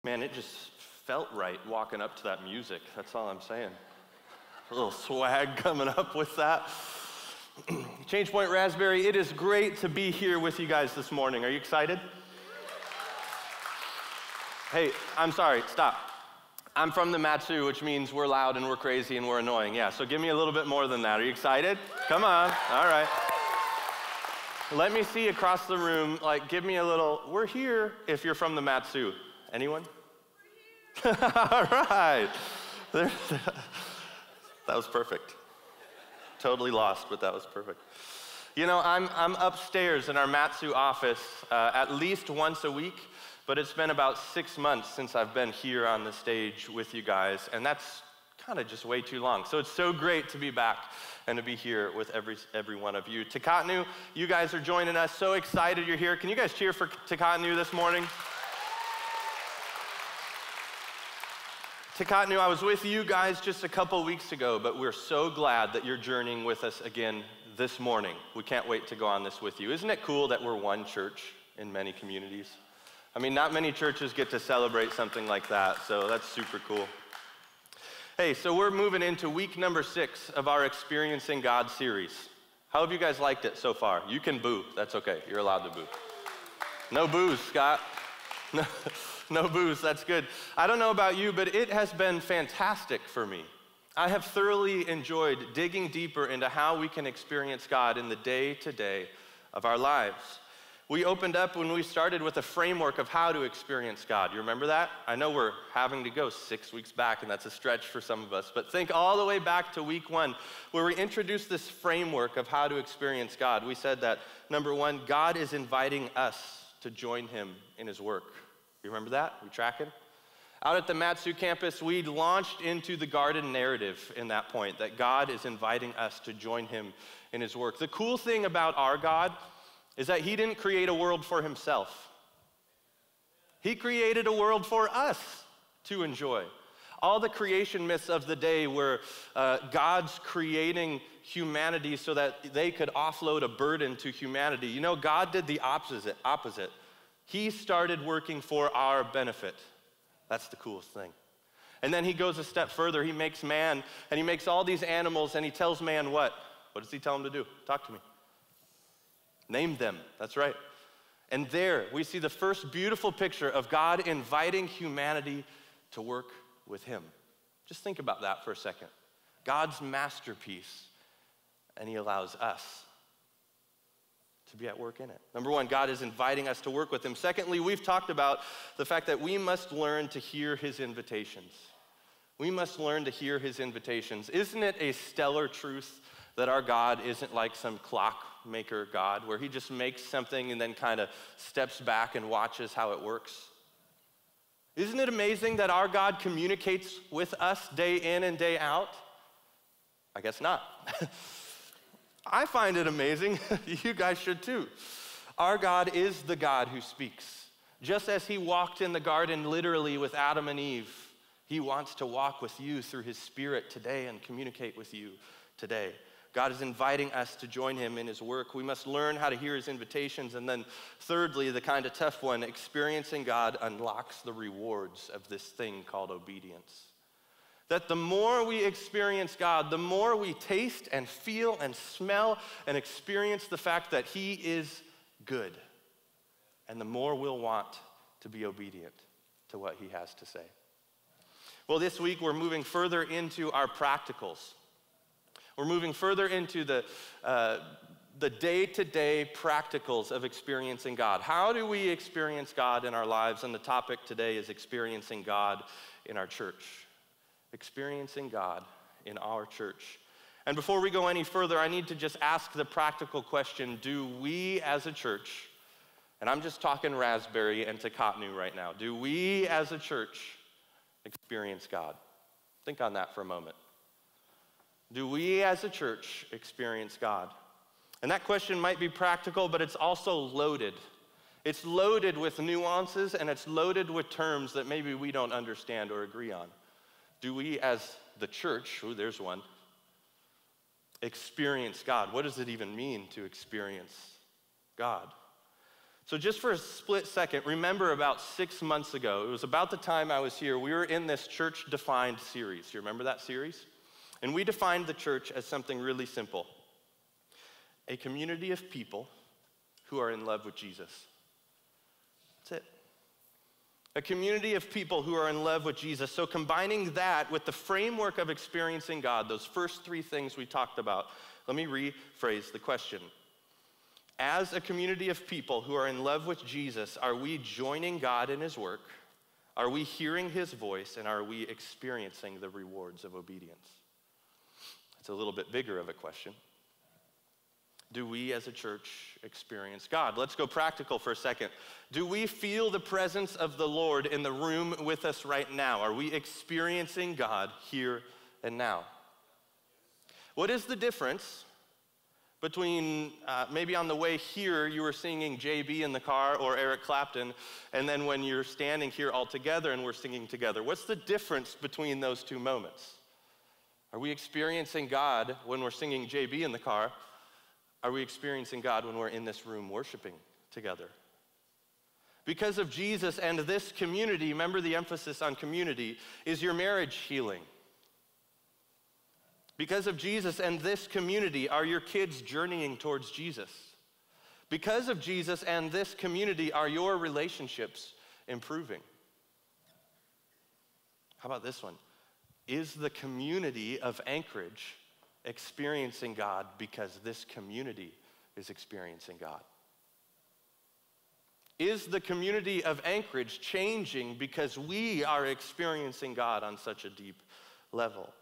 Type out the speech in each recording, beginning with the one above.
Man, it just felt right walking up to that music. That's all I'm saying. A little swag coming up with that. Change Point Raspberry, it is great to be here with you guys this morning. Are you excited? Hey, I'm sorry, stop. I'm from the MatSu, which means we're loud and we're crazy and we're annoying. Yeah, so give me a little bit more than that. Are you excited? Come on, all right. Let me see across the room, like give me a little, we're here if you're from the MatSu. Anyone? We're here. All right. That was perfect. Totally lost, but that was perfect. You know, I'm upstairs in our MatSu office at least once a week, but it's been about 6 months since I've been here on the stage with you guys, and that's kind of just way too long. So it's so great to be back and to be here with every one of you. Tekatnu, you guys are joining us. So excited you're here. Can you guys cheer for Tekatnu this morning? Tekatnu, I was with you guys just a couple weeks ago, but we're so glad that you're journeying with us again this morning. We can't wait to go on this with you. Isn't it cool that we're one church in many communities? I mean, not many churches get to celebrate something like that, so that's super cool. Hey, so we're moving into week number 6 of our Experiencing God series. How have you guys liked it so far? You can boo, that's okay, you're allowed to boo. No boos, Scott. No boos, that's good. I don't know about you, but it has been fantastic for me. I have thoroughly enjoyed digging deeper into how we can experience God in the day-to-day of our lives. We opened up when we started with a framework of how to experience God. You remember that? I know we're having to go 6 weeks back, and that's a stretch for some of us, but think all the way back to week 1, where we introduced this framework of how to experience God. We said that, number 1, God is inviting us to join him in his work. You remember that? We tracking? Out at the MatSu campus, we launched into the garden narrative in that point, that God is inviting us to join him in his work. The cool thing about our God is that he didn't create a world for himself. He created a world for us to enjoy. All the creation myths of the day were God's creating humanity so that they could offload a burden to humanity. You know, God did the opposite. He started working for our benefit. That's the coolest thing. And then he goes a step further. He makes man, and he makes all these animals, and he tells man what? What does he tell him to do? Talk to me. Name them, that's right. And there we see the first beautiful picture of God inviting humanity to work with him. Just think about that for a second. God's masterpiece, and he allows us to be at work in it. Number 1, God is inviting us to work with him. Secondly, we've talked about the fact that we must learn to hear his invitations. We must learn to hear his invitations. Isn't it a stellar truth that our God isn't like some clockmaker God, where he just makes something and then kind of steps back and watches how it works? Isn't it amazing that our God communicates with us day in and day out? I guess not. I find it amazing. You guys should too. Our God is the God who speaks. Just as he walked in the garden literally with Adam and Eve, he wants to walk with you through his Spirit today and communicate with you today. God is inviting us to join him in his work. We must learn how to hear his invitations. And then thirdly, the kind of tough one, experiencing God unlocks the rewards of this thing called obedience. That the more we experience God, the more we taste and feel and smell and experience the fact that he is good. And the more we'll want to be obedient to what he has to say. Well, this week we're moving further into our practicals. We're moving further into the day-to-day practicals of experiencing God. How do we experience God in our lives? And the topic today is experiencing God in our church. Experiencing God in our church. And before we go any further, I need to just ask the practical question, do we as a church, and I'm just talking Raspberry and Tekatnu right now, do we as a church experience God? Think on that for a moment. Do we as a church experience God? And that question might be practical, but it's also loaded. It's loaded with nuances, and it's loaded with terms that maybe we don't understand or agree on. Do we as the church, there's one, experience God? What does it even mean to experience God? So just for a split second, remember about 6 months ago, it was about the time I was here, we were in this Church Defined series. You remember that series? And we defined the church as something really simple. A community of people who are in love with Jesus. That's it. A community of people who are in love with Jesus. So combining that with the framework of experiencing God, those first three things we talked about, let me rephrase the question. As a community of people who are in love with Jesus, are we joining God in his work? Are we hearing his voice? And are we experiencing the rewards of obedience? It's a little bit bigger of a question. Do we as a church experience God? Let's go practical for a second. Do we feel the presence of the Lord in the room with us right now? Are we experiencing God here and now? What is the difference between maybe on the way here you were singing JB in the car or Eric Clapton, and then when you're standing here all together and we're singing together? What's the difference between those two moments? Are we experiencing God when we're singing JB in the car? Are we experiencing God when we're in this room worshiping together? Because of Jesus and this community, remember the emphasis on community, is your marriage healing? Because of Jesus and this community, are your kids journeying towards Jesus? Because of Jesus and this community, are your relationships improving? How about this one? Is the community of Anchorage experiencing God because this community is experiencing God? Is the community of Anchorage changing because we are experiencing God on such a deep level?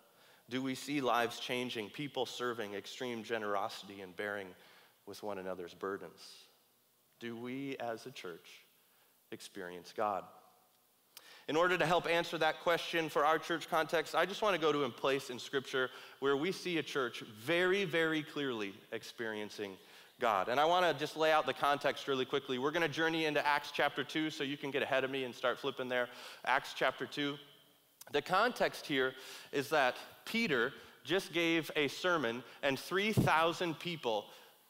Do we see lives changing, people serving, extreme generosity, and bearing with one another's burdens? Do we as a church experience God? In order to help answer that question for our church context, I just want to go to a place in Scripture where we see a church very, very clearly experiencing God. And I want to just lay out the context really quickly. We're going to journey into Acts chapter 2, so you can get ahead of me and start flipping there. Acts chapter 2. The context here is that Peter just gave a sermon and 3,000 people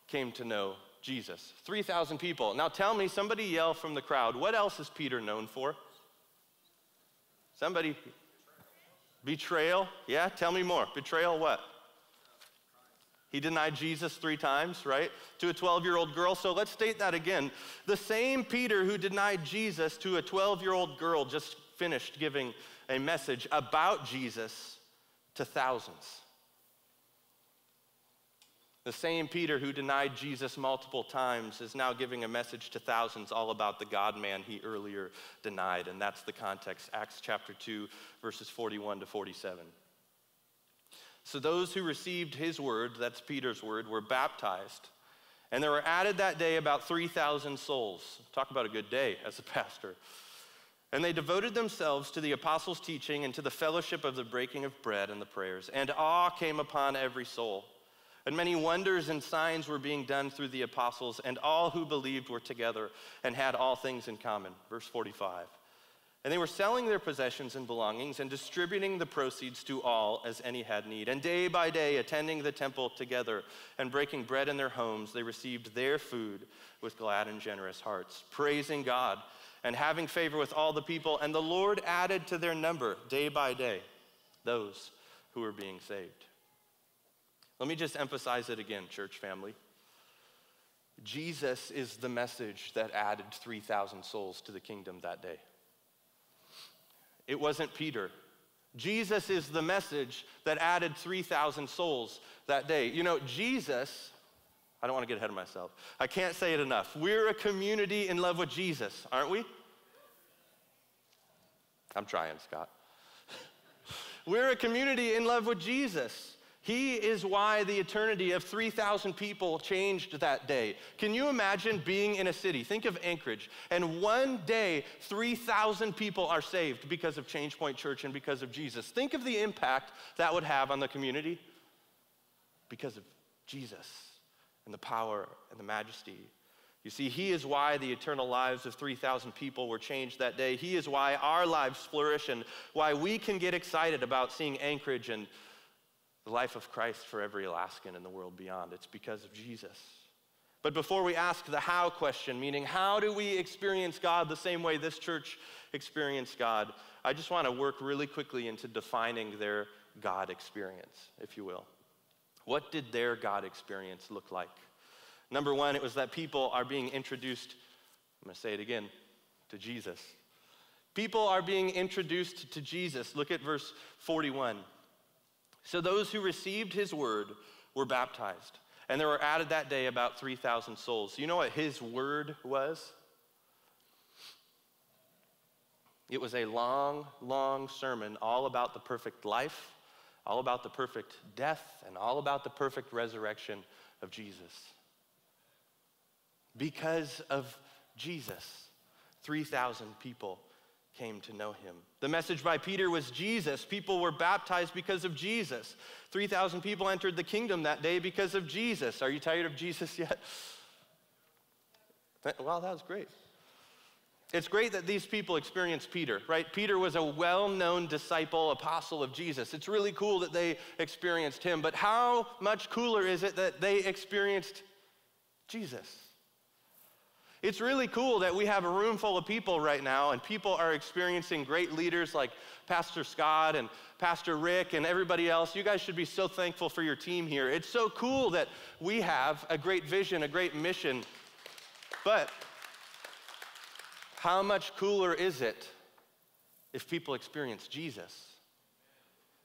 came to know Jesus. 3,000 people. Now tell me, somebody yell from the crowd, what else is Peter known for? Somebody? Betrayal? Yeah, tell me more. Betrayal what? He denied Jesus 3 times, right? To a 12-year-old girl. So let's state that again. The same Peter who denied Jesus to a 12-year-old girl just finished giving a message about Jesus to thousands. The same Peter who denied Jesus multiple times is now giving a message to thousands all about the God-man he earlier denied. And that's the context, Acts chapter 2, verses 41 to 47. So those who received his word, that's Peter's word, were baptized. And there were added that day about 3,000 souls. Talk about a good day as a pastor. And they devoted themselves to the apostles' teaching and to the fellowship of the breaking of bread and the prayers. And awe came upon every soul. And many wonders and signs were being done through the apostles, and all who believed were together and had all things in common. Verse 45. And they were selling their possessions and belongings and distributing the proceeds to all as any had need. And day by day, attending the temple together and breaking bread in their homes, they received their food with glad and generous hearts, praising God and having favor with all the people. And the Lord added to their number day by day those who were being saved. Let me just emphasize it again, church family. Jesus is the message that added 3,000 souls to the kingdom that day. It wasn't Peter. Jesus is the message that added 3,000 souls that day. You know, Jesus, I don't want to get ahead of myself. I can't say it enough. We're a community in love with Jesus, aren't we? I'm trying, Scott. We're a community in love with Jesus. He is why the eternity of 3,000 people changed that day. Can you imagine being in a city? Think of Anchorage. And one day, 3,000 people are saved because of Change Point Church and because of Jesus. Think of the impact that would have on the community because of Jesus and the power and the majesty. You see, he is why the eternal lives of 3,000 people were changed that day. He is why our lives flourish and why we can get excited about seeing Anchorage and the life of Christ for every Alaskan in the world beyond. It's because of Jesus. But before we ask the how question, meaning how do we experience God the same way this church experienced God, I just want to work really quickly into defining their God experience, if you will. What did their God experience look like? Number one, it was that people are being introduced, I'm going to say it again, to Jesus. People are being introduced to Jesus. Look at verse 41. So those who received his word were baptized. And there were added that day about 3,000 souls. You know what his word was? It was a long, long sermon all about the perfect life, all about the perfect death, and all about the perfect resurrection of Jesus. Because of Jesus, 3,000 people came to know him. The message by Peter was Jesus. People were baptized because of Jesus. 3,000 people entered the kingdom that day because of Jesus. Are you tired of Jesus yet? Well, that was great. It's great that these people experienced Peter, right? Peter was a well-known disciple, apostle of Jesus. It's really cool that they experienced him, but how much cooler is it that they experienced Jesus? It's really cool that we have a room full of people right now, and people are experiencing great leaders like Pastor Scott and Pastor Rick and everybody else. You guys should be so thankful for your team here. It's so cool that we have a great vision, a great mission. But how much cooler is it if people experience Jesus?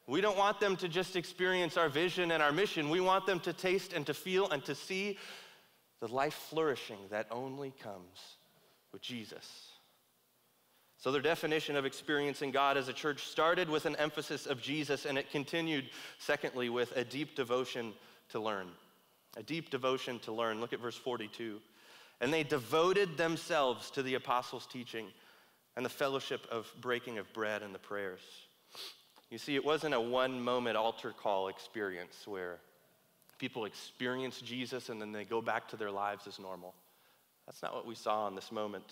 We don't want them to just experience our vision and our mission. We want them to taste and to feel and to see the life flourishing that only comes with Jesus. So their definition of experiencing God as a church started with an emphasis of Jesus, and it continued, secondly, with a deep devotion to learn. A deep devotion to learn. Look at verse 42. And they devoted themselves to the apostles' teaching and the fellowship of breaking of bread and the prayers. You see, it wasn't a one-moment altar call experience where people experience Jesus and then they go back to their lives as normal. That's not what we saw in this moment.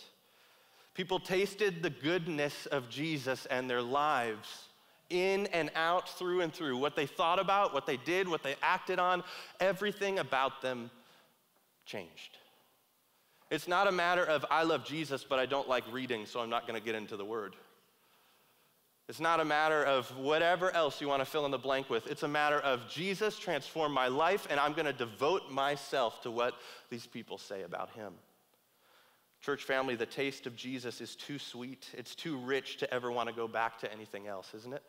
People tasted the goodness of Jesus and their lives in and out, through and through. What they thought about, what they did, what they acted on, everything about them changed. It's not a matter of, I love Jesus, but I don't like reading, so I'm not going to get into the Word. It's not a matter of whatever else you want to fill in the blank with. It's a matter of Jesus transformed my life, and I'm going to devote myself to what these people say about him. Church family, the taste of Jesus is too sweet. It's too rich to ever want to go back to anything else, isn't it?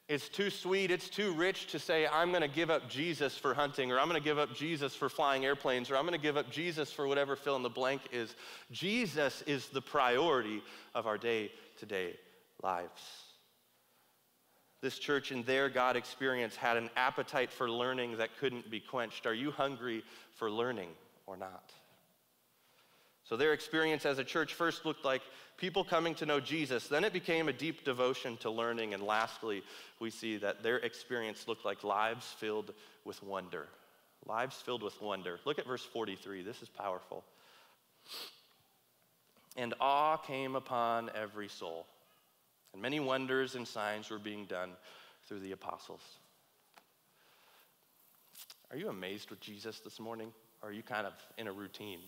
It's too sweet, it's too rich to say, I'm going to give up Jesus for hunting, or I'm going to give up Jesus for flying airplanes, or I'm going to give up Jesus for whatever fill in the blank is. Jesus is the priority of our day-to-day lives. This church in their God experience had an appetite for learning that couldn't be quenched. Are you hungry for learning or not? So their experience as a church first looked like people coming to know Jesus. Then it became a deep devotion to learning. And lastly, we see that their experience looked like lives filled with wonder. Lives filled with wonder. Look at verse 43. This is powerful. And awe came upon every soul. And many wonders and signs were being done through the apostles. Are you amazed with Jesus this morning? Or are you kind of in a routine?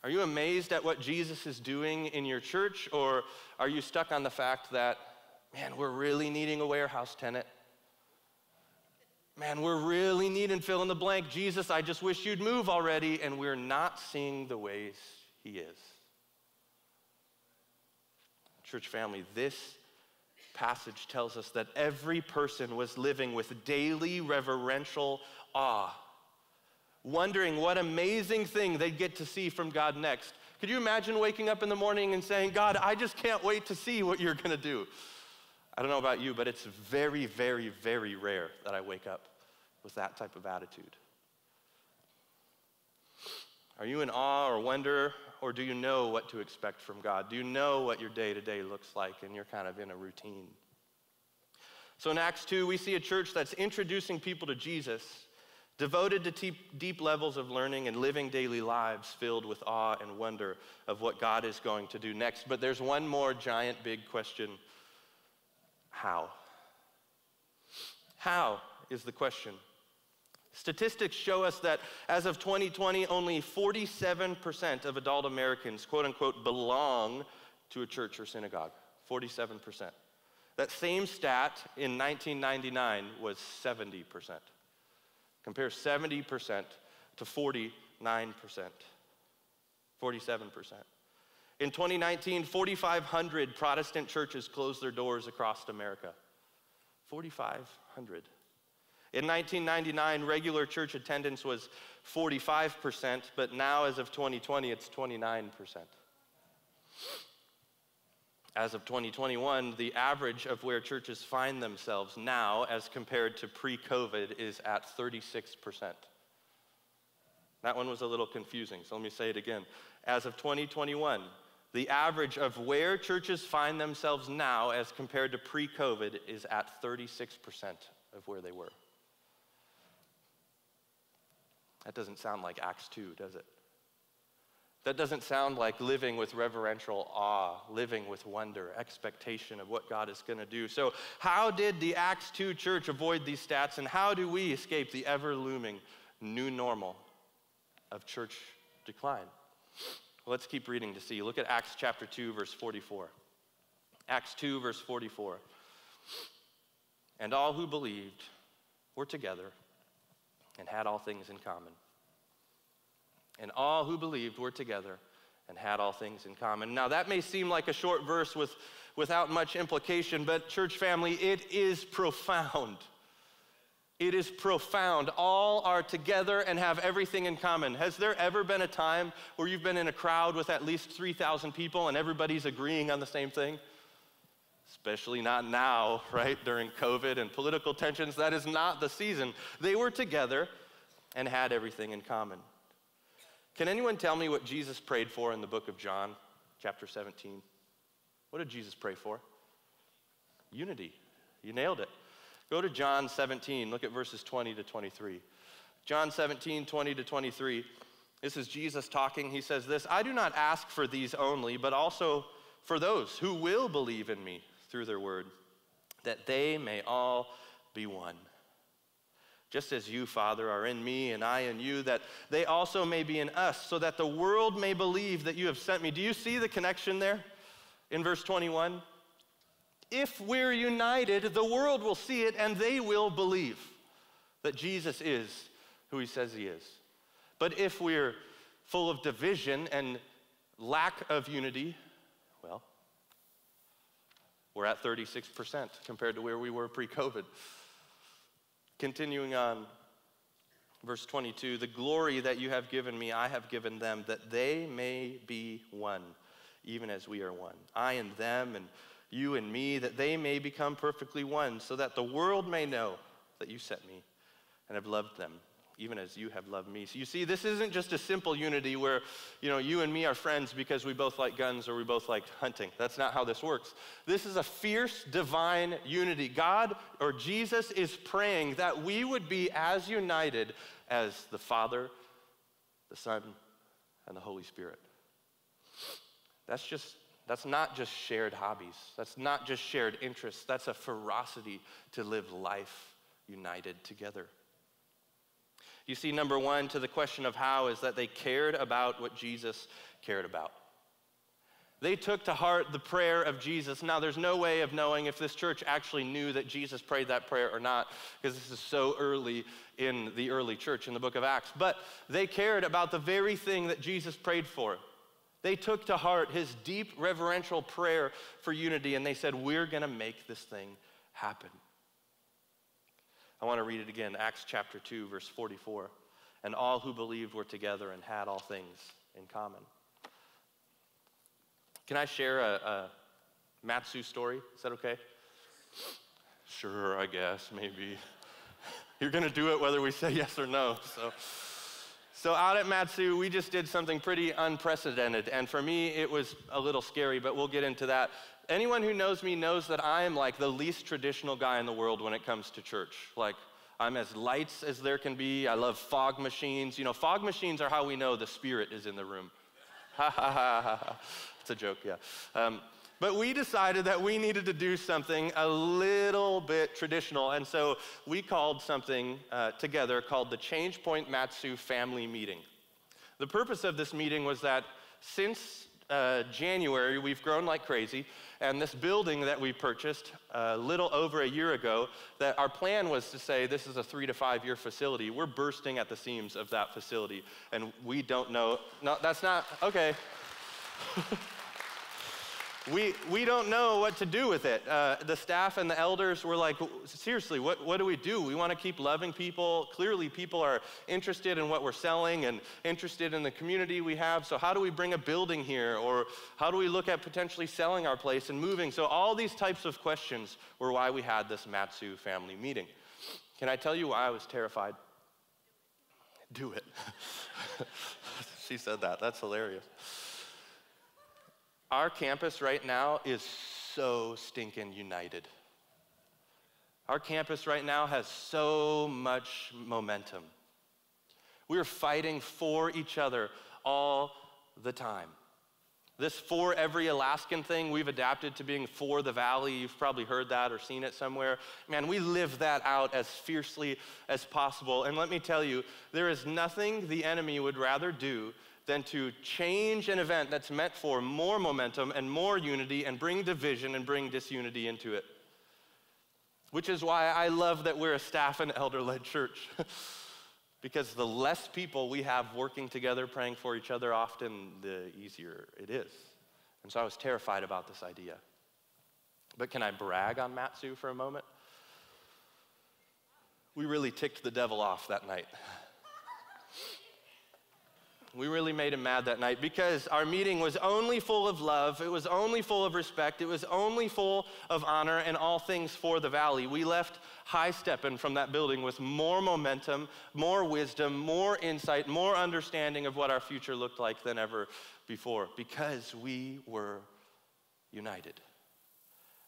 Are you amazed at what Jesus is doing in your church? Or are you stuck on the fact that, man, we're really needing a warehouse tenant? Man, we're really needing fill in the blank. Jesus, I just wish you'd move already. And we're not seeing the ways he is. Church family, this passage tells us that every person was living with daily reverential awe, wondering what amazing thing they'd get to see from God next. Could you imagine waking up in the morning and saying, God, I just can't wait to see what you're going to do? I don't know about you, but it's very, very, very rare that I wake up with that type of attitude. Are you in awe or wonder, or do you know what to expect from God? Do you know what your day-to-day looks like and you're kind of in a routine? So in Acts 2, we see a church that's introducing people to Jesus, devoted to deep levels of learning and living daily lives filled with awe and wonder of what God is going to do next. But there's one more giant big question. How? How is the question. Statistics show us that as of 2020, only 47% of adult Americans, quote unquote, belong to a church or synagogue. 47%. That same stat in 1999 was 70%. Compare 70% to 49%, 47%. In 2019, 4,500 Protestant churches closed their doors across America. 4,500. In 1999, regular church attendance was 45%, but now as of 2020, it's 29%. As of 2021, the average of where churches find themselves now as compared to pre-COVID is at 36%. That one was a little confusing, so let me say it again. As of 2021, the average of where churches find themselves now as compared to pre-COVID is at 36% of where they were. That doesn't sound like Acts 2, does it? That doesn't sound like living with reverential awe, living with wonder, expectation of what God is going to do. So how did the Acts 2 church avoid these stats, and how do we escape the ever-looming new normal of church decline? Well, let's keep reading to see. Look at Acts chapter 2, verse 44. Acts 2, verse 44. And all who believed were together and had all things in common. And all who believed were together and had all things in common. Now that may seem like a short verse without much implication, but church family, it is profound. It is profound. All are together and have everything in common. Has there ever been a time where you've been in a crowd with at least 3,000 people and everybody's agreeing on the same thing? Especially not now, right? During COVID and political tensions, that is not the season. They were together and had everything in common. Can anyone tell me what Jesus prayed for in the book of John, chapter 17? What did Jesus pray for? Unity. You nailed it. Go to John 17. Look at verses 20 to 23. John 17, 20 to 23. This is Jesus talking. He says this, I do not ask for these only, but also for those who will believe in me through their word, that they may all be one. Just as you, Father, are in me and I in you, that they also may be in us, so that the world may believe that you have sent me. Do you see the connection there in verse 21? If we're united, the world will see it and they will believe that Jesus is who he says he is. But if we're full of division and lack of unity, well, we're at 36% compared to where we were pre-COVID. Continuing on, verse 22, the glory that you have given me, I have given them, that they may be one, even as we are one. I and them, and you and me, that they may become perfectly one, so that the world may know that you sent me and have loved them, even as you have loved me. So you see, this isn't just a simple unity where, you and me are friends because we both like guns or we both like hunting. That's not how this works. This is a fierce divine unity. God or Jesus is praying that we would be as united as the Father, the Son, and the Holy Spirit. That's not just shared hobbies. That's not just shared interests. That's a ferocity to live life united together. You see, number one, to the question of how, is that they cared about what Jesus cared about. They took to heart the prayer of Jesus. Now, there's no way of knowing if this church actually knew that Jesus prayed that prayer or not, because this is so early in the early church, in the book of Acts. But they cared about the very thing that Jesus prayed for. They took to heart his deep reverential prayer for unity, and they said, we're going to make this thing happen. I want to read it again, Acts chapter 2, verse 44. And all who believed were together and had all things in common. Can I share a MatSu story? Is that okay? Sure, I guess, maybe. You're going to do it whether we say yes or no. So out at MatSu, we just did something pretty unprecedented. And for me, it was a little scary, but we'll get into that. Anyone who knows me knows that I am like the least traditional guy in the world when it comes to church. Like, I'm as lights as there can be. I love fog machines. Fog machines are how we know the Spirit is in the room. Ha ha ha ha. It's a joke, yeah. But we decided that we needed to do something a little bit traditional, and so we called something together called the Change Point MatSu Family Meeting. The purpose of this meeting was that since January, we've grown like crazy, and this building that we purchased a little over a year ago, that our plan was to say this is a 3 to 5 year facility. We're bursting at the seams of that facility, and we don't know, no, that's not, okay. We don't know what to do with it. The staff and the elders were like, seriously, what do we do? We want to keep loving people. Clearly, people are interested in what we're selling and interested in the community we have. So how do we bring a building here? Or how do we look at potentially selling our place and moving? So all these types of questions were why we had this MatSu family meeting. Can I tell you why I was terrified? Do it. She said that. That's hilarious. Our campus right now is so stinking united. Our campus right now has so much momentum. We're fighting for each other all the time. This For Every Alaskan thing, we've adapted to being for the valley. You've probably heard that or seen it somewhere. Man, we live that out as fiercely as possible. And let me tell you, there is nothing the enemy would rather do than to change an event that's meant for more momentum and more unity and bring division and bring disunity into it. Which is why I love that we're a staff and elder-led church. Because the less people we have working together, praying for each other often, the easier it is. And so I was terrified about this idea. But can I brag on MatSu for a moment? We really ticked the devil off that night. We really made him mad that night because our meeting was only full of love, it was only full of respect, it was only full of honor and all things for the valley. We left high-stepping from that building with more momentum, more wisdom, more insight, more understanding of what our future looked like than ever before because we were united.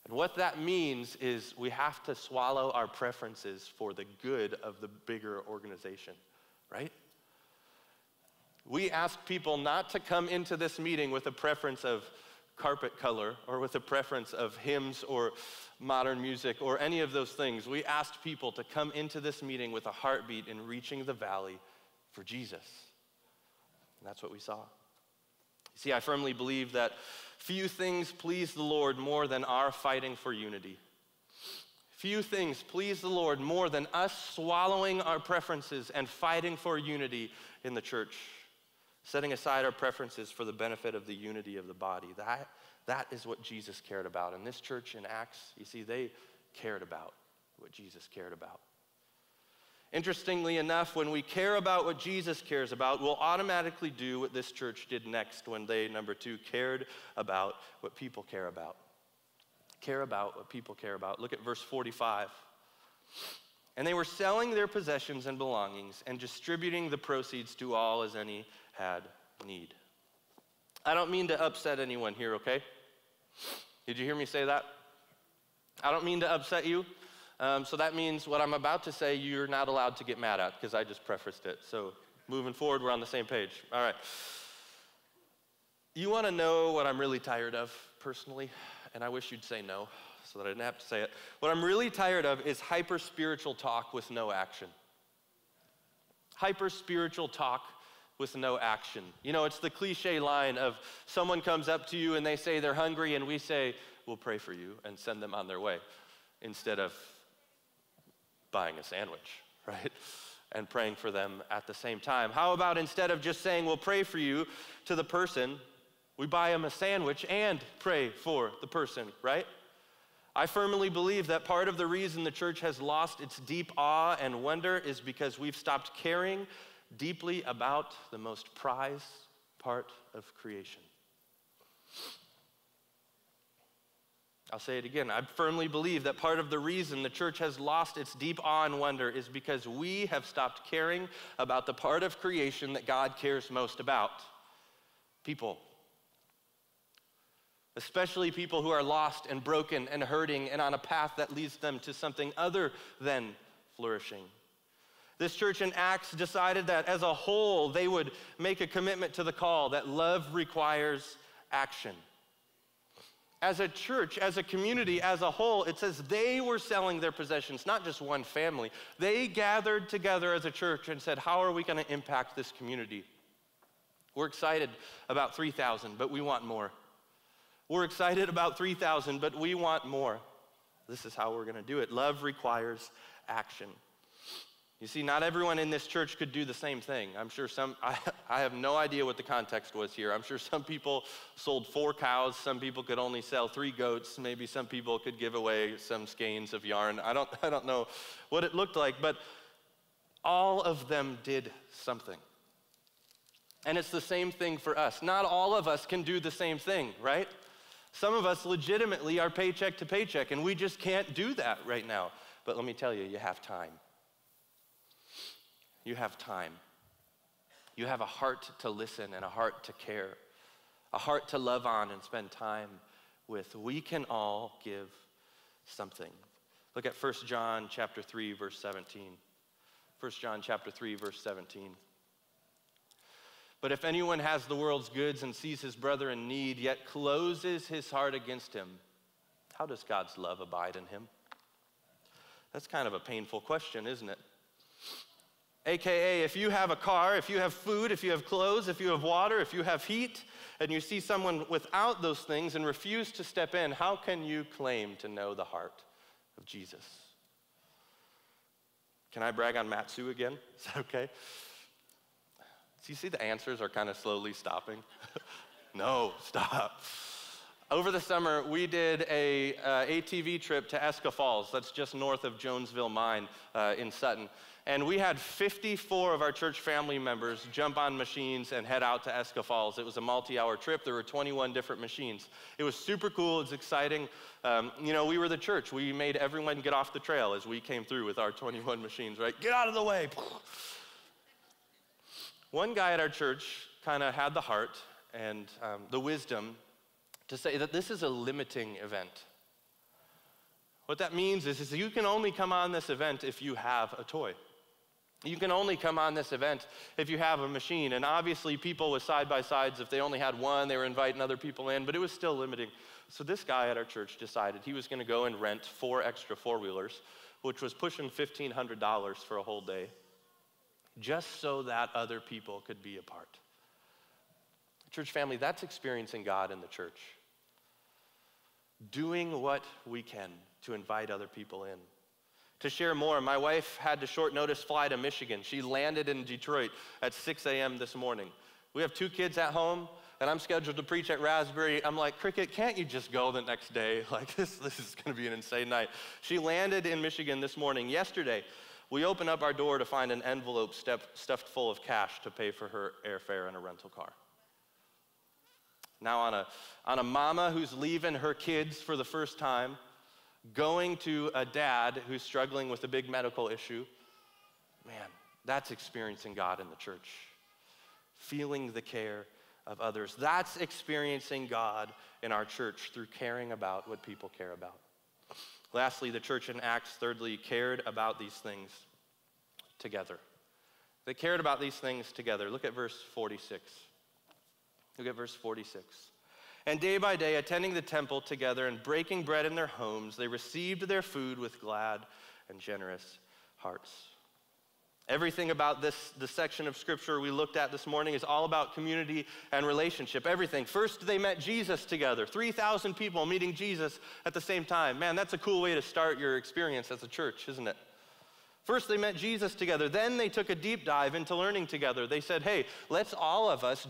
And what that means is we have to swallow our preferences for the good of the bigger organization, right? We ask people not to come into this meeting with a preference of carpet color or with a preference of hymns or modern music or any of those things. We asked people to come into this meeting with a heartbeat in reaching the valley for Jesus. And that's what we saw. See, I firmly believe that few things please the Lord more than our fighting for unity. Few things please the Lord more than us swallowing our preferences and fighting for unity in the church. Setting aside our preferences for the benefit of the unity of the body. That is what Jesus cared about. And this church in Acts, you see, they cared about what Jesus cared about. Interestingly enough, when we care about what Jesus cares about, we'll automatically do what this church did next when they, number 2, cared about what people care about. Care about what people care about. Look at verse 45. And they were selling their possessions and belongings and distributing the proceeds to all as any had need. I don't mean to upset anyone here, okay? Did you hear me say that? I don't mean to upset you. So that means what I'm about to say you're not allowed to get mad at because I just prefaced it. So moving forward, we're on the same page. All right. You want to know what I'm really tired of personally? And I wish you'd say no so that I didn't have to say it. What I'm really tired of is hyper-spiritual talk with no action. Hyper-spiritual talk with no action. You know, it's the cliche line of someone comes up to you and they say they're hungry and we say, we'll pray for you and send them on their way instead of buying a sandwich, right? And praying for them at the same time. How about instead of just saying, we'll pray for you to the person, we buy them a sandwich and pray for the person, right? I firmly believe that part of the reason the church has lost its deep awe and wonder is because we've stopped caring deeply about the most prized part of creation. I'll say it again. I firmly believe that part of the reason the church has lost its deep awe and wonder is because we have stopped caring about the part of creation that God cares most about. People. Especially people who are lost and broken and hurting and on a path that leads them to something other than flourishing. This church in Acts decided that as a whole, they would make a commitment to the call that love requires action. As a church, as a community, as a whole, it says they were selling their possessions, not just one family. They gathered together as a church and said, how are we going to impact this community? We're excited about 3,000, but we want more. We're excited about 3,000, but we want more. This is how we're going to do it. Love requires action. You see, not everyone in this church could do the same thing. I'm sure I have no idea what the context was here. I'm sure some people sold 4 cows. Some people could only sell 3 goats. Maybe some people could give away some skeins of yarn. I don't know what it looked like, but all of them did something. And it's the same thing for us. Not all of us can do the same thing, right? Some of us legitimately are paycheck to paycheck, and we just can't do that right now. But let me tell you, you have time. You have time. You have a heart to listen and a heart to care, a heart to love on and spend time with. We can all give something. Look at 1 John chapter 3, verse 17. 1 John chapter 3, verse 17. But if anyone has the world's goods and sees his brother in need, yet closes his heart against him, how does God's love abide in him? That's kind of a painful question, isn't it? AKA, if you have a car, if you have food, if you have clothes, if you have water, if you have heat, and you see someone without those things and refuse to step in, how can you claim to know the heart of Jesus? Can I brag on MatSu again? Is that okay? So you see the answers are kind of slowly stopping? No, stop. Over the summer, we did a ATV trip to Eska Falls. That's just north of Jonesville Mine in Sutton. And we had 54 of our church family members jump on machines and head out to Eska Falls. It was a multi-hour trip. There were 21 different machines. It was super cool. It was exciting. We were the church. We made everyone get off the trail as we came through with our 21 machines, right? Get out of the way. One guy at our church kind of had the heart and the wisdom to say that this is a limiting event. What that means is you can only come on this event if you have a toy. You can only come on this event if you have a machine. And obviously people with side-by-sides, if they only had one, they were inviting other people in, but it was still limiting. So this guy at our church decided he was going to go and rent 4 extra four-wheelers, which was pushing $1,500 for a whole day, just so that other people could be a part. Church family, that's experiencing God in the church. Doing what we can to invite other people in. To share more, my wife had to short notice fly to Michigan. She landed in Detroit at 6 a.m. this morning. We have 2 kids at home, and I'm scheduled to preach at Raspberry. I'm like, Cricket, can't you just go the next day? Like, this is gonna be an insane night. She landed in Michigan this morning. Yesterday, we opened up our door to find an envelope stuffed full of cash to pay for her airfare and a rental car. Now on a mama who's leaving her kids for the first time, going to a dad who's struggling with a big medical issue, man, that's experiencing God in the church. Feeling the care of others. That's experiencing God in our church through caring about what people care about. Lastly, the church in Acts, thirdly, cared about these things together. They cared about these things together. Look at verse 46. Look at verse 46. And day by day, attending the temple together and breaking bread in their homes, they received their food with glad and generous hearts. Everything about the section of scripture we looked at this morning is all about community and relationship, everything. First, they met Jesus together, 3,000 people meeting Jesus at the same time. Man, that's a cool way to start your experience as a church, isn't it? First, they met Jesus together. Then they took a deep dive into learning together. They said, hey, let's all of us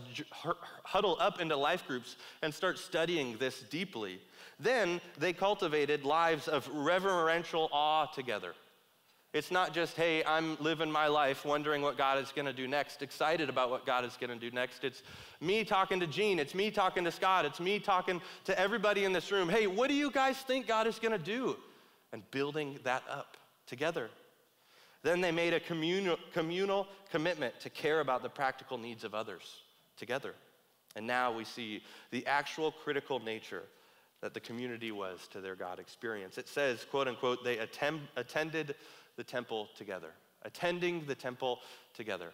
huddle up into life groups and start studying this deeply. Then they cultivated lives of reverential awe together. It's not just, hey, I'm living my life wondering what God is going to do next, excited about what God is going to do next. It's me talking to Gene. It's me talking to Scott. It's me talking to everybody in this room. Hey, what do you guys think God is going to do? And building that up together. Then they made a communal commitment to care about the practical needs of others together. And now we see the actual critical nature that the community was to their God experience. It says, quote unquote, they attended the temple together. Attending the temple together.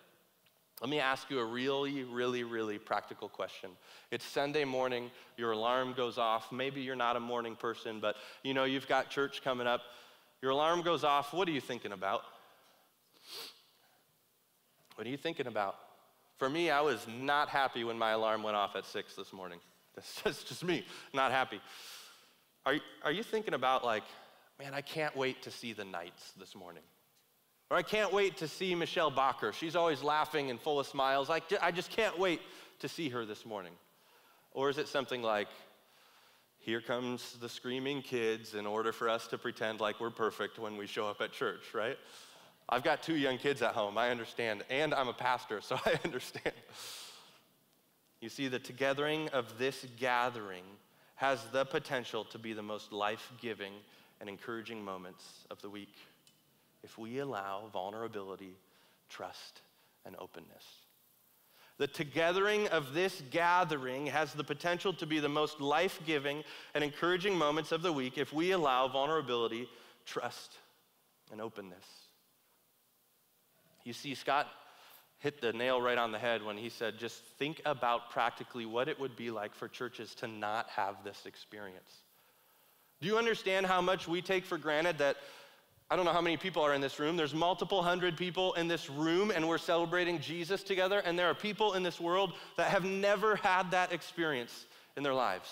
Let me ask you a really, really, really practical question. It's Sunday morning, your alarm goes off. Maybe you're not a morning person, but you've got church coming up. Your alarm goes off. What are you thinking about? What are you thinking about? For me, I was not happy when my alarm went off at 6 this morning. That's just me, not happy. Are you thinking about man, I can't wait to see the Knights this morning? Or I can't wait to see Michelle Bacher. She's always laughing and full of smiles. I just can't wait to see her this morning. Or is it something like, here comes the screaming kids in order for us to pretend like we're perfect when we show up at church, right? I've got 2 young kids at home, I understand. And I'm a pastor, so I understand. You see, the togethering of this gathering has the potential to be the most life-giving and encouraging moments of the week if we allow vulnerability, trust, and openness. The togethering of this gathering has the potential to be the most life-giving and encouraging moments of the week if we allow vulnerability, trust, and openness. You see, Scott hit the nail right on the head when he said, just think about practically what it would be like for churches to not have this experience. Do you understand how much we take for granted that, I don't know how many people are in this room, there's multiple hundred people in this room and we're celebrating Jesus together, and there are people in this world that have never had that experience in their lives.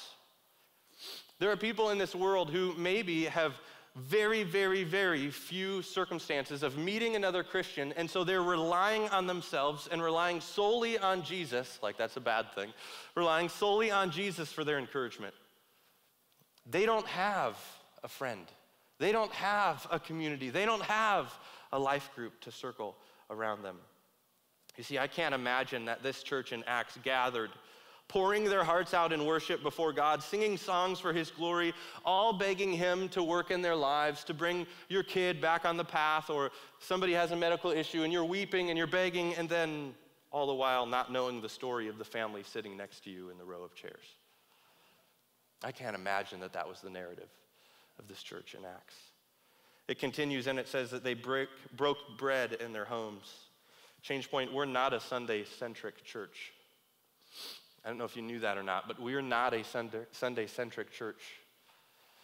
There are people in this world who maybe have very, very, very few circumstances of meeting another Christian, and so they're relying on themselves and relying solely on Jesus, like that's a bad thing, relying solely on Jesus for their encouragement. They don't have a friend. They don't have a community. They don't have a life group to circle around them. You see, I can't imagine that this church in Acts gathered, pouring their hearts out in worship before God, singing songs for his glory, all begging him to work in their lives, to bring your kid back on the path, or somebody has a medical issue and you're weeping and you're begging, and then all the while not knowing the story of the family sitting next to you in the row of chairs. I can't imagine that that was the narrative of this church in Acts. It continues and it says that they broke bread in their homes. Change point, we're not a Sunday-centric church. I don't know if you knew that or not, but we're not a Sunday-centric church.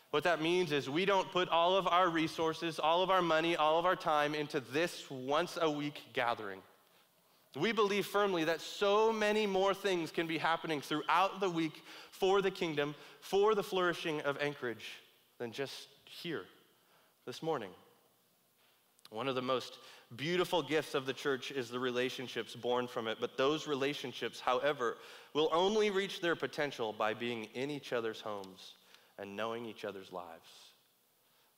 What that means is we don't put all of our resources, all of our money, all of our time into this once-a-week gathering. We believe firmly that so many more things can be happening throughout the week for the kingdom, for the flourishing of Anchorage, than just here this morning. One of the most beautiful gifts of the church is the relationships born from it, but those relationships, however, will only reach their potential by being in each other's homes and knowing each other's lives.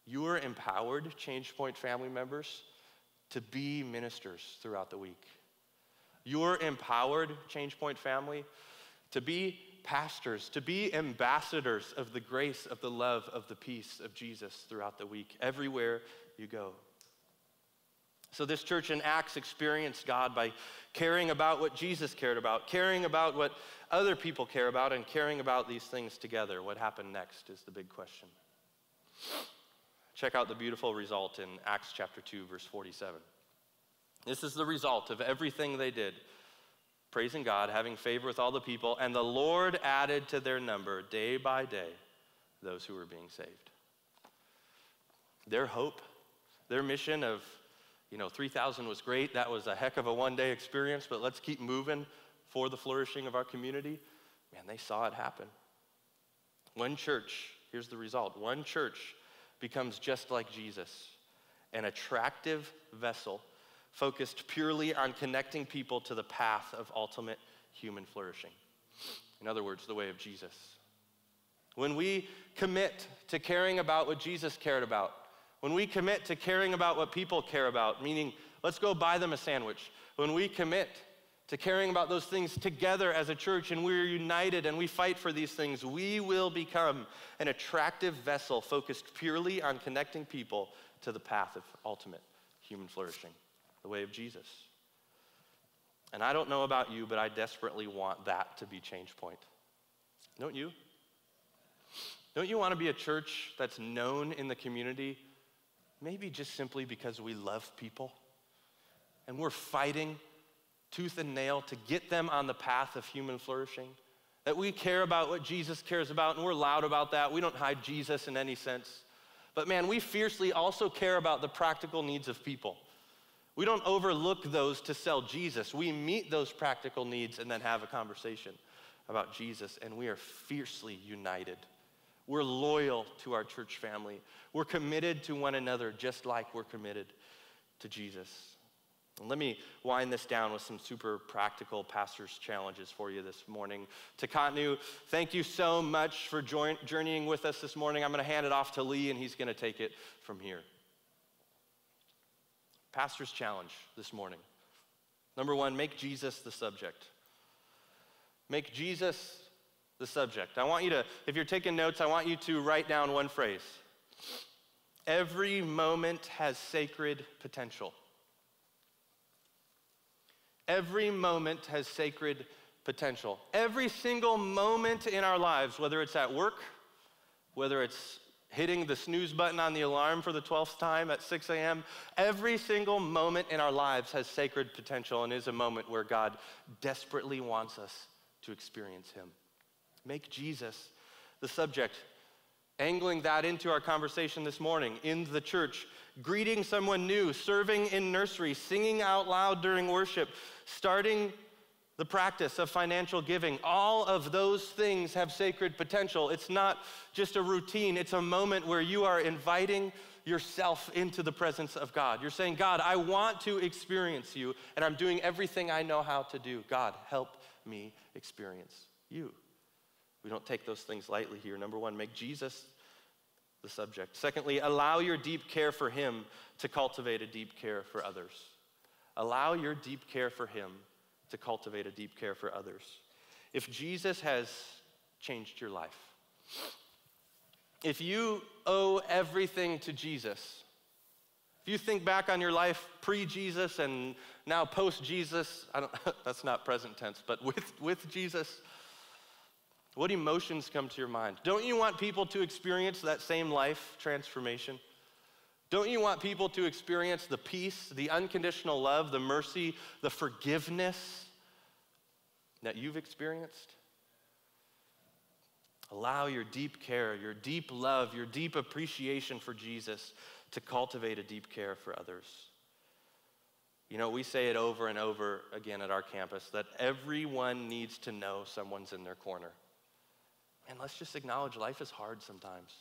You are empowered, Change Point family members, to be ministers throughout the week. You're empowered, Change Point family, to be pastors, to be ambassadors of the grace, of the love, of the peace of Jesus throughout the week, everywhere you go. So this church in Acts experienced God by caring about what Jesus cared about, caring about what other people care about, and caring about these things together. What happened next is the big question. Check out the beautiful result in Acts chapter 2, verse 47. This is the result of everything they did, praising God, having favor with all the people, and the Lord added to their number day by day those who were being saved. Their hope, their mission of 3,000 was great. That was a heck of a one-day experience, but let's keep moving for the flourishing of our community. Man, they saw it happen. One church, here's the result. One church becomes just like Jesus, an attractive vessel focused purely on connecting people to the path of ultimate human flourishing. In other words, the way of Jesus. When we commit to caring about what Jesus cared about, when we commit to caring about what people care about, meaning let's go buy them a sandwich, when we commit to caring about those things together as a church and we're united and we fight for these things, we will become an attractive vessel focused purely on connecting people to the path of ultimate human flourishing, the way of Jesus. And I don't know about you, but I desperately want that to be Change Point. Don't you? Don't you want to be a church that's known in the community, maybe just simply because we love people and we're fighting tooth and nail to get them on the path of human flourishing. That we care about what Jesus cares about, and we're loud about that. We don't hide Jesus in any sense. But man, we fiercely also care about the practical needs of people. We don't overlook those to sell Jesus. We meet those practical needs and then have a conversation about Jesus, and we are fiercely united. We're loyal to our church family. We're committed to one another just like we're committed to Jesus. And let me wind this down with some super practical pastor's challenges for you this morning. Takatnu, thank you so much for journeying with us this morning. I'm going to hand it off to Lee, and he's going to take it from here. Pastor's challenge this morning. Number one, make Jesus the subject. Make Jesus the subject. I want you to, if you're taking notes, I want you to write down one phrase. Every moment has sacred potential. Every moment has sacred potential. Every single moment in our lives, whether it's at work, whether it's hitting the snooze button on the alarm for the 12th time at 6 a.m., every single moment in our lives has sacred potential and is a moment where God desperately wants us to experience him. Make Jesus the subject. Angling that into our conversation this morning in the church, greeting someone new, serving in nursery, singing out loud during worship, starting the practice of financial giving. All of those things have sacred potential. It's not just a routine. It's a moment where you are inviting yourself into the presence of God. You're saying, God, I want to experience you, and I'm doing everything I know how to do. God, help me experience you. We don't take those things lightly here. Number one, make Jesus the subject. Secondly, allow your deep care for him to cultivate a deep care for others. Allow your deep care for him to cultivate a deep care for others. If Jesus has changed your life, if you owe everything to Jesus, if you think back on your life pre-Jesus and now post-Jesus, that's not present tense, but with Jesus, what emotions come to your mind? Don't you want people to experience that same life transformation? Don't you want people to experience the peace, the unconditional love, the mercy, the forgiveness that you've experienced? Allow your deep care, your deep love, your deep appreciation for Jesus to cultivate a deep care for others. You know, we say it over and over again at our campus that everyone needs to know someone's in their corner. And let's just acknowledge life is hard sometimes.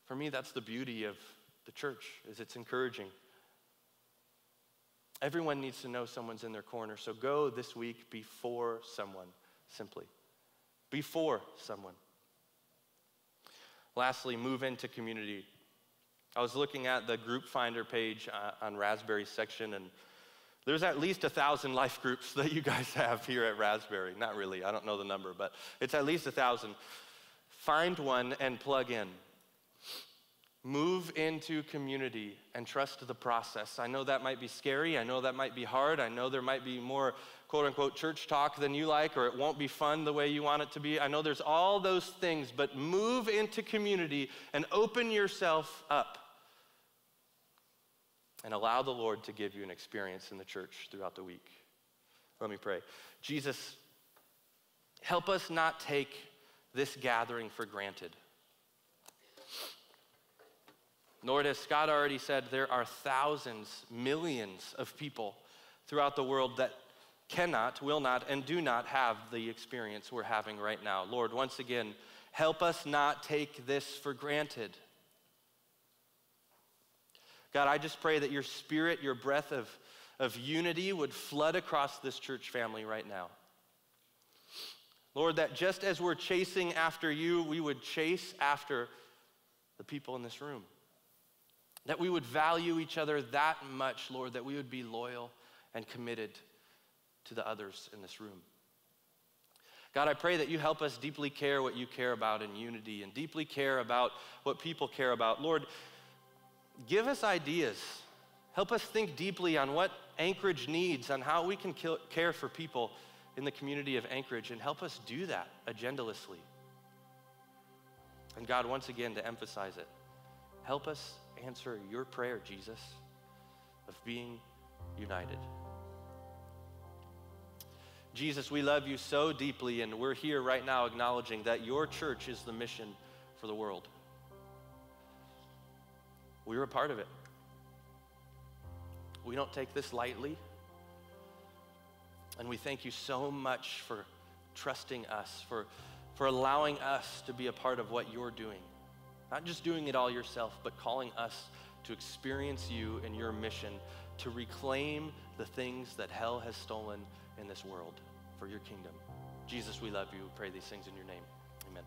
For me, that's the beauty of the church, is it's encouraging. Everyone needs to know someone's in their corner. So go this week before someone, simply. Before someone. Lastly, move into community. I was looking at the group finder page on Raspberry section, and there's at least 1,000 life groups that you guys have here at Raspberry. Not really, I don't know the number, but it's at least 1,000. Find one and plug in. Move into community and trust the process. I know that might be scary. I know that might be hard. I know there might be more quote unquote church talk than you like, or it won't be fun the way you want it to be. I know there's all those things, but move into community and open yourself up and allow the Lord to give you an experience in the church throughout the week. Let me pray. Jesus, help us not take this gathering for granted. Lord, as Scott already said, there are thousands, millions of people throughout the world that cannot, will not, and do not have the experience we're having right now. Lord, once again, help us not take this for granted. God, I just pray that your spirit, your breath of unity would flood across this church family right now. Lord, that just as we're chasing after you, we would chase after the people in this room. That we would value each other that much, Lord, that we would be loyal and committed to the others in this room. God, I pray that you help us deeply care what you care about in unity and deeply care about what people care about. Lord, give us ideas. Help us think deeply on what Anchorage needs, on how we can care for people in the community of Anchorage, and help us do that agendalessly. And God, once again, to emphasize it, help us answer your prayer, Jesus, of being united. Jesus, we love you so deeply, and we're here right now acknowledging that your church is the mission for the world. We're a part of it. We don't take this lightly. And we thank you so much for trusting us, for allowing us to be a part of what you're doing. Not just doing it all yourself, but calling us to experience you and your mission to reclaim the things that hell has stolen in this world for your kingdom. Jesus, we love you. We pray these things in your name. Amen.